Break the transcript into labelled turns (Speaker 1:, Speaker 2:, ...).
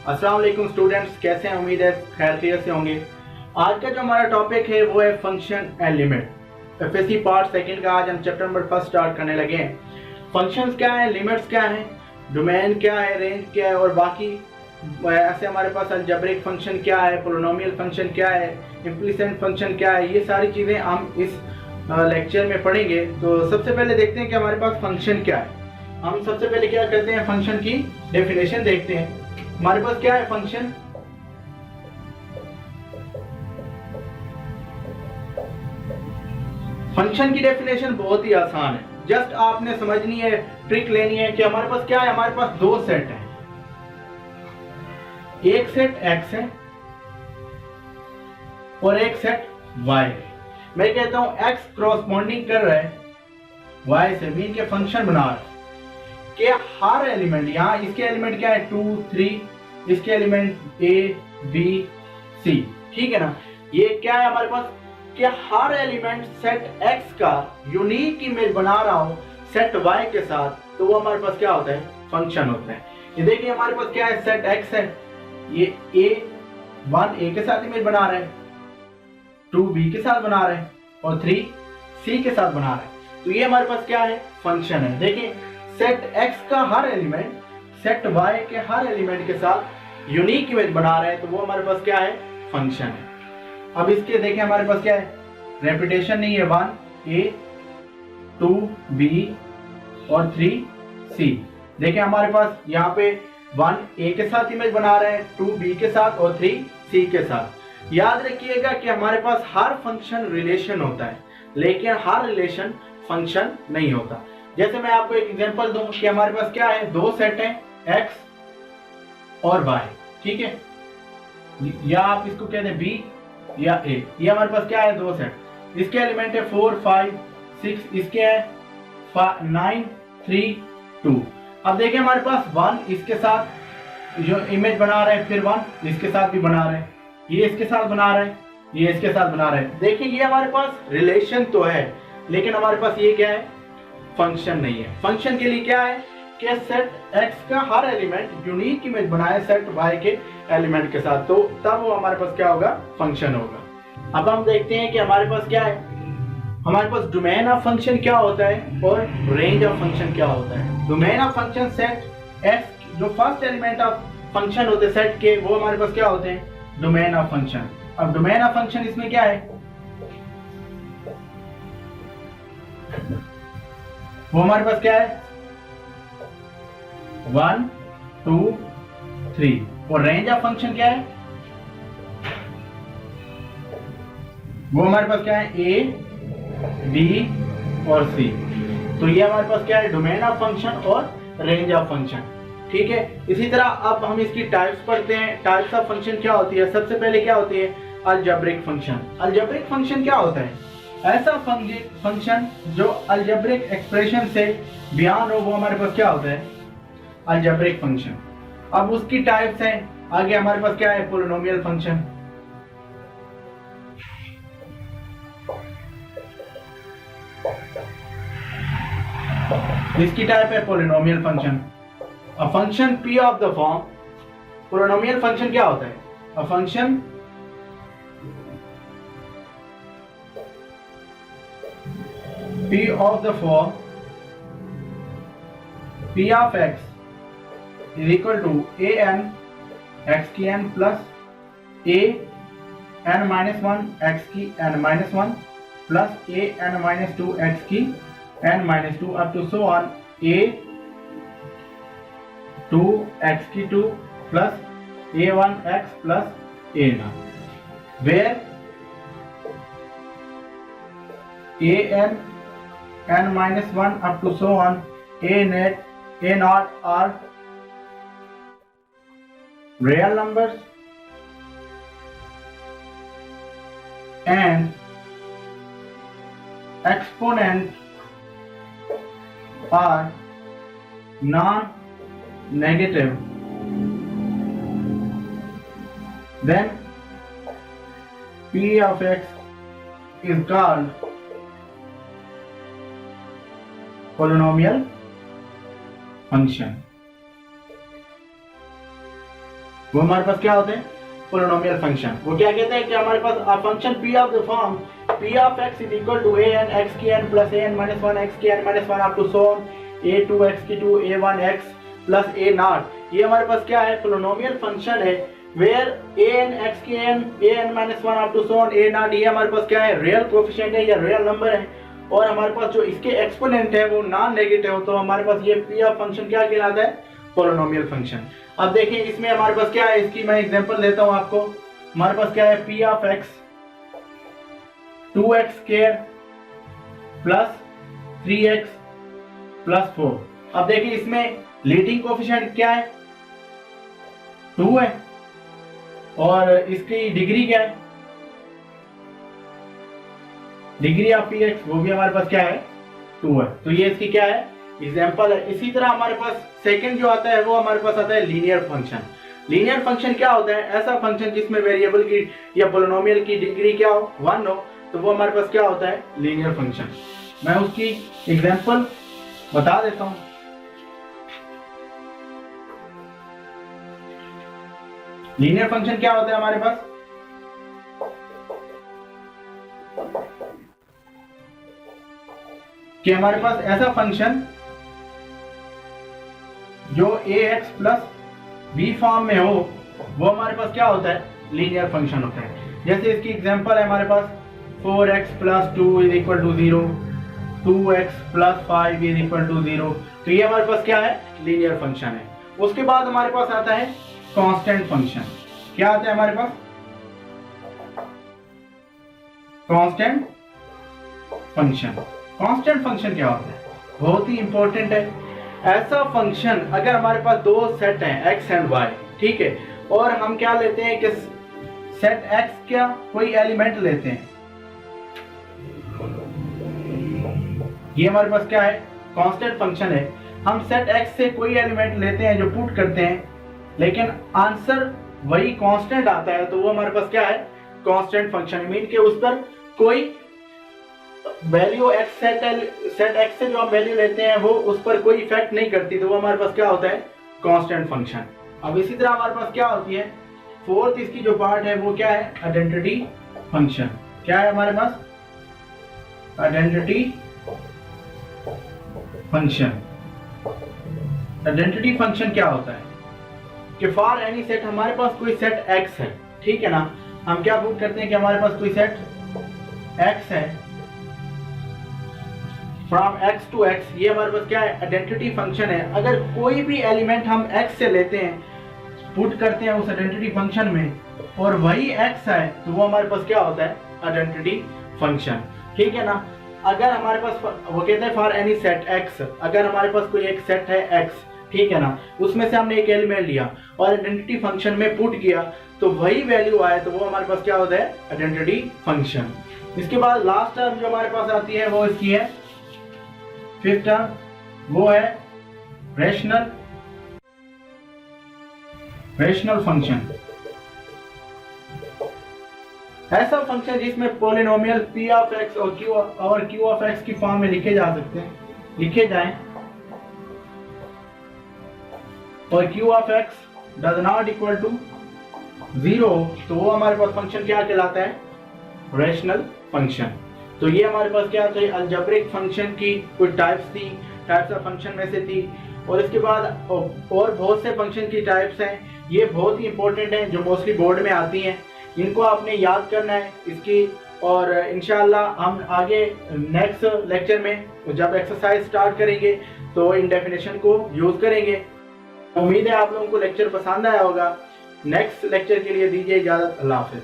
Speaker 1: अस्सलाम वालेकुम स्टूडेंट्स, कैसे हैं? उम्मीद है खैर खैरियत से होंगे। आज का जो हमारा टॉपिक है वो है function and limit. FSc part second का आज हम चैप्टर नंबर 1 स्टार्ट करने लगे हैं। फंक्शंस क्या है, लिमिट्स क्या है, डोमेन क्या है, रेंज क्या है और बाकी ऐसे हमारे पास अलजेब्रिक फंक्शन क्या है, पोलिनोमियल फंक्शन क्या है, इम्प्लिसिट फंक्शन क्या है, ये सारी चीज़ें हम इस लेक्चर में पढ़ेंगे। तो सबसे पहले देखते हैं कि हमारे पास फंक्शन क्या है। हम सबसे पहले क्या करते हैं, फंक्शन की डेफिनेशन देखते हैं। हमारे पास क्या है फंक्शन। फंक्शन की डेफिनेशन बहुत ही आसान है, जस्ट आपने समझनी है, ट्रिक लेनी है कि हमारे पास क्या है। हमारे पास दो सेट है, एक सेट x है और एक सेट y है। मैं कहता हूं x क्रॉसपोंडिंग कर रहा है y से, मीन के फंक्शन बना रहा है कि हर एलिमेंट, यहाँ इसके एलिमेंट क्या है 2 3, इसके एलिमेंट a b c, ठीक है ना। ये क्या है हमारे पास कि हर एलिमेंट सेट x का यूनिक इमेज बना रहा हो सेट y के साथ, तो वो हमारे पास क्या होता है, फंक्शन होता है। ये देखिए हमारे पास क्या है, सेट x है, ये a 1 a के साथ इमेज बना रहा है, 2 b के साथ बना रहा है और 3 c के साथ बना रहा है। तो ये हमारे पास क्या है, फंक्शन है। देखिए सेट x का हर एलिमेंट सेट y के हर एलिमेंट के साथ यूनिक इमेज बना रहे हैं, तो वो हमारे पास क्या है, फंक्शन है। अब इसके देखें हमारे पास क्या है, रेपिटेशन नहीं है, 1 a 2 b और 3 c। देखें हमारे पास यहाँ पे 1 a के साथ इमेज बना रहे हैं, 2 b के साथ और 3 c के साथ। याद रखिएगा कि हमारे पास हर फंक्शन रिलेशन होता है, लेकिन हर रिलेशन फंक्शन नहीं होता। जैसे मैं आपको एक एग्जांपल दूं कि हमारे पास क्या है, दो सेट हैं x और y, ठीक है, या आप इसको कहते हैं b या a। ये हमारे पास क्या है, दो सेट, इसके एलिमेंट है 4 5 6, इसके है 9 3 2। अब देखिए हमारे पास 1 इसके साथ जो इमेज बना रहा है, फिर 1 इसके साथ भी बना रहा है, ये इसके साथ बना रहा है, ये इसके साथ बना रहा है। देखिए ये हमारे पास रिलेशन तो है, लेकिन हमारे पास ये क्या है, फंक्शन नहीं है। फंक्शन के लिए क्या है कि सेट x का हर एलिमेंट यूनिक इमेज बनाए सेट y के एलिमेंट के साथ, तो तब वो हमारे पास क्या होगा, फंक्शन होगा। अब हम देखते हैं कि हमारे पास क्या है, हमारे पास डोमेन ऑफ फंक्शन क्या होता है और रेंज ऑफ फंक्शन क्या होता है। Domain of function set x जो फर्स्ट एलिमेंट ऑफ फंक्शन होते हैं सेट के, वो हमारे पास क्या होते हैं, डोमेन ऑफ फंक्शन। अब डोमेन ऑफ फंक्शन इसमें क्या है, वो हमारे पास क्या है 1 2 3। और रेंज ऑफ फंक्शन क्या है, वो हमारे पास क्या है a b और c। तो ये हमारे पास क्या है, डोमेन ऑफ फंक्शन और रेंज ऑफ फंक्शन, ठीक है। इसी तरह अब हम इसकी टाइप्स पढ़ते हैं। टाइप्स ऑफ फंक्शन क्या होती है, सबसे पहले क्या होती है, अलजेब्रिक फंक्शन। अलजेब्रिक फंक्शन क्या होता है, ऐसा फंक्शन जो अलजेब्रिक एक्सप्रेशन से बयान हो, वो हमारे पास क्या होता है, अलजेब्रिक फंक्शन। अब उसकी टाइप्स हैं, आगे हमारे पास क्या है, पोलिनोमियल फंक्शन। इसकी टाइप है polynomial function. A function p of the form, polynomial function क्या होता है, अ function p of the form p of x is equal to a n x की n plus a n minus 1 x की n minus 1 plus a n minus 2 x की n minus 2 up to so on a 2 x की 2 plus a 1 x plus a 0, where a n minus 1 up to so on a naught are real numbers and exponent are non-negative, then p of x is called polynomial function. वो हमारे पास क्या होते हैं? Polynomial function. वो क्या कहते हैं कि हमारे पास a function p of the form p of x is equal to an x की n plus an minus 1 x की n minus 1 up to so a2 x की 2 a1 x plus a naught. ये हमारे पास क्या है? Polynomial function है where an x की n an minus 1 up to so a naught. ये हमारे पास क्या है? रियल कोएफिशिएंट है या रियल नंबर है, और हमारे पास जो इसके एक्सपोनेंट है वो नॉन नेगेटिव हो, तो हमारे पास ये p ऑफ फंक्शन क्या कहलाता है? Polynomial function. अब देखिए इसमें हमारे पास क्या है, इसकी मैं एग्जांपल देता हूं आपको। हमारे पास क्या है? p of x 2x square plus 3x plus 4। अब देखिए इसमें लीडिंग कोएफिशिएंट क्या है? 2 है, और इसकी डिग्री क्या है? डिग्री ऑफ px वो भी हमारे पास क्या है? 2 है। तो ये इसकी क्या है? एग्जाम्पल है। इसी तरह हमारे पास सेकंड जो आता है वो हमारे पास आता है लीनियर फंक्शन। लीनियर फंक्शन क्या होता है? ऐसा फंक्शन जिसमें वेरिएबल की या पोलिनोमियल की डिग्री क्या हो? 1 हो, तो वो हमारे पास क्या होता है? Linear function. मैं उसकी एग्जाम्पल बता देता हूं। लीनियर फंक्शन क्या होता है हमारे पास? कि हमारे पास ऐसा फंक्शन जो ax प्लस b फॉर्म में हो वो हमारे पास क्या होता है? लीनियर फंक्शन होता है। जैसे इसकी एग्जांपल है हमारे पास 4x plus 2 is equal to 0, 2x plus 5 is equal to 0। तो ये हमारे पास क्या है? लीनियर फंक्शन है। उसके बाद हमारे पास आता है कांस्टेंट फंक्शन। क्या आता है हमारे पास? Constant function. कांस्टेंट फंक्शन क्या होता है? बहुत ही इंपॉर्टेंट है। ऐसा फंक्शन अगर हमारे पास दो सेट हैं x एंड y, ठीक है, और हम क्या लेते हैं कि सेट x क्या कोई एलिमेंट लेते हैं, ये हमारे पास क्या है? कांस्टेंट फंक्शन है। हम सेट x से कोई एलिमेंट लेते हैं जो पुट करते हैं, लेकिन आंसर वही कांस्टेंट आता है, तो वो हमारे पास क्या है? Constant function. मीन के उस पर कोई वैल्यू x सेट x से जो हम वैल्यू लेते हैं वो उस पर कोई इफेक्ट नहीं करती, तो वो हमारे पास क्या होता है? Constant function. अब इसी तरह हमारे पास क्या होती है? फोर्थ इसकी जो पार्ट है वो क्या है? Identity function. क्या है हमारे पास? Identity function. आइडेंटिटी फंक्शन क्या होता है कि फॉर एनी सेट, हमारे पास कोई सेट x है, ठीक है ना, हम क्या पुट करते हैं कि हमारे पास कोई सेट x है फ्रॉम x टू x। ये हमारे पास क्या है? आइडेंटिटी फंक्शन है। अगर कोई भी एलिमेंट हम x से लेते हैं, पुट करते हैं उस आइडेंटिटी फंक्शन में, और वही x है, तो वो हमारे पास क्या होता है? आइडेंटिटी फंक्शन, ठीक है ना। अगर हमारे पास वो कहते हैं फॉर एनी सेट x, अगर हमारे पास कोई एक सेट है x, ठीक है ना, उसमें से हमने एक एलिमेंट लिया और आइडेंटिटी फंक्शन में पुट किया, तो वही वैल्यू आए, तो वो हमारे पास क्या होता है? Identity function. इसके बाद लास्ट टर्म जो हमारे पास आती है वो इसकी है फिफ्थ टर्म, वो है रेशनल फंक्शन। ऐसा फंक्शन जिसमें पॉलिनोमियल p ऑफ x और q ऑफ x की फॉर्म में लिखे जाएं, और q of x does not equal to 0, तो वो हमारे पास फंक्शन क्या कहलाता है? Rational function. तो ये हमारे पास क्या था? अलजेब्रिक फंक्शन की कुछ टाइप्स ऑफ फंक्शन में से थी, और इसके बाद और बहुत से फंक्शन की टाइप्स हैं। ये बहुत ही इंपॉर्टेंट हैं जो मोस्टली बोर्ड में आती हैं, इनको आपने याद करना है इसकी। और इंशाल्लाह हम आगे नेक्स्ट लेक्चर में जब एक्सरसाइज स्टार्ट करेंगे तो इन डेफिनेशन को यूज करेंगे। उम्मीद है आप लोगों को लेक्चर पसंद आया होगा। नेक्स्ट लेक्चर के लिए दीजिए इजाजत। अल्लाह हाफिज।